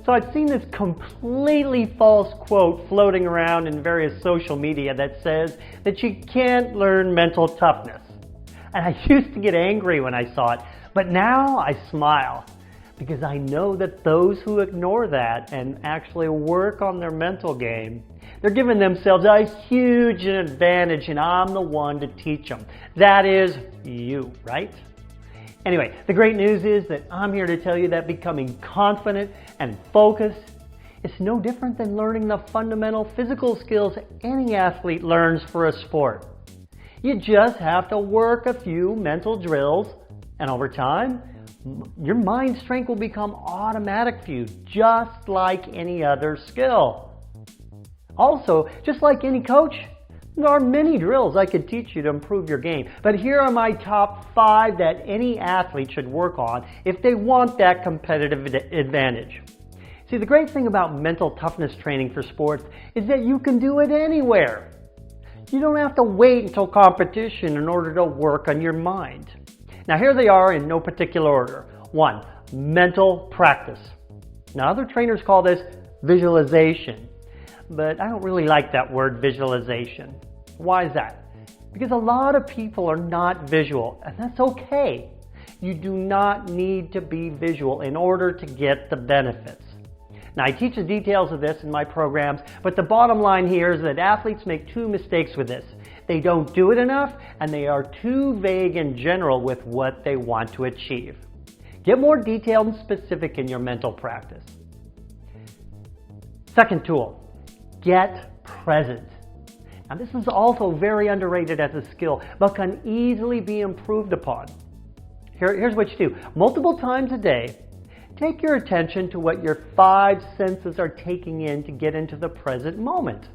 So I've seen this completely false quote floating around in various social media that says that you can't learn mental toughness. And I used to get angry when I saw it, but now I smile because I know that those who ignore that and actually work on their mental game, they're giving themselves a huge advantage, and I'm the one to teach them. That is you, right? Anyway, the great news is that I'm here to tell you that becoming confident and focused is no different than learning the fundamental physical skills any athlete learns for a sport. You just have to work a few mental drills, and over time, your mind strength will become automatic for you, just like any other skill. Also, just like any coach, there are many drills I could teach you to improve your game, but here are my top 5 that any athlete should work on if they want that competitive advantage. See, the great thing about mental toughness training for sports is that you can do it anywhere. You don't have to wait until competition in order to work on your mind. Now here they are in no particular order. 1, mental practice. Now other trainers call this visualization. But I don't really like that word visualization. Why is that? Because a lot of people are not visual, and that's okay. You do not need to be visual in order to get the benefits. Now I teach the details of this in my programs, but the bottom line here is that athletes make 2 mistakes with this. They don't do it enough, and they are too vague in general with what they want to achieve. Get more detailed and specific in your mental practice. Second tool. Get present. Now this is also very underrated as a skill, but can easily be improved upon. Here's what you do. Multiple times a day, take your attention to what your 5 senses are taking in to get into the present moment.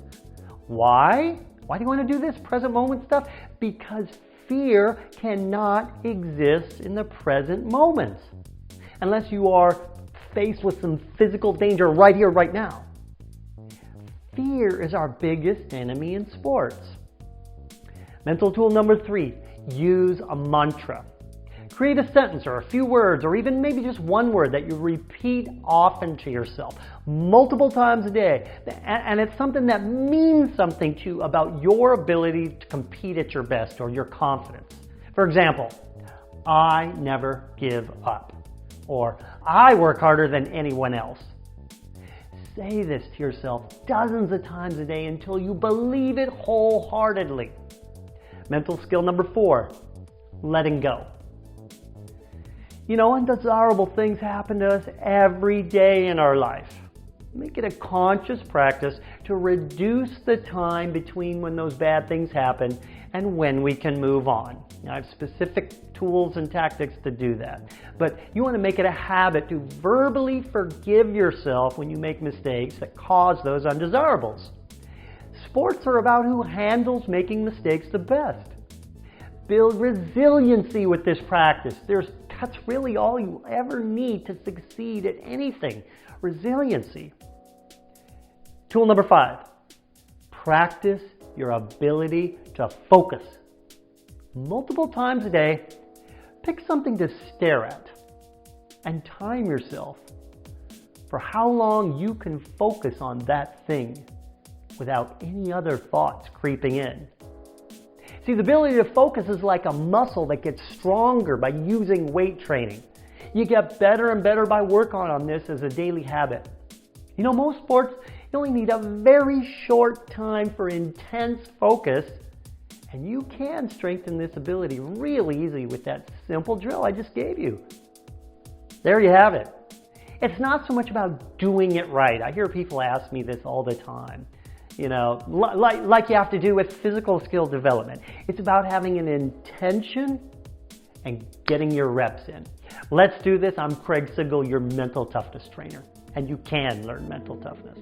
Why? Why do you want to do this present moment stuff? Because fear cannot exist in the present moment unless you are faced with some physical danger right here, right now. Fear is our biggest enemy in sports. Mental tool number 3, use a mantra. Create a sentence or a few words or even maybe just one word that you repeat often to yourself multiple times a day. And it's something that means something to you about your ability to compete at your best or your confidence. For example, I never give up, or I work harder than anyone else. Say this to yourself dozens of times a day until you believe it wholeheartedly. Mental skill number 4, letting go. You know, undesirable things happen to us every day in our life. Make it a conscious practice to reduce the time between when those bad things happen and when we can move on. Now, I have specific tools and tactics to do that. But you want to make it a habit to verbally forgive yourself when you make mistakes that cause those undesirables. Sports are about who handles making mistakes the best. Build resiliency with this practice. That's really all you ever need to succeed at anything. Resiliency. Tool number 5. Practice your ability to focus. Multiple times a day, pick something to stare at and time yourself for how long you can focus on that thing without any other thoughts creeping in. See, the ability to focus is like a muscle that gets stronger by using weight training. You get better and better by working on this as a daily habit. You know, most sports, you only need a very short time for intense focus, and you can strengthen this ability really easily with that simple drill I just gave you. There you have it. It's not so much about doing it right. I hear people ask me this all the time. You know, like you have to do with physical skill development. It's about having an intention and getting your reps in. Let's do this. I'm Craig Sigl, your mental toughness trainer, and you can learn mental toughness.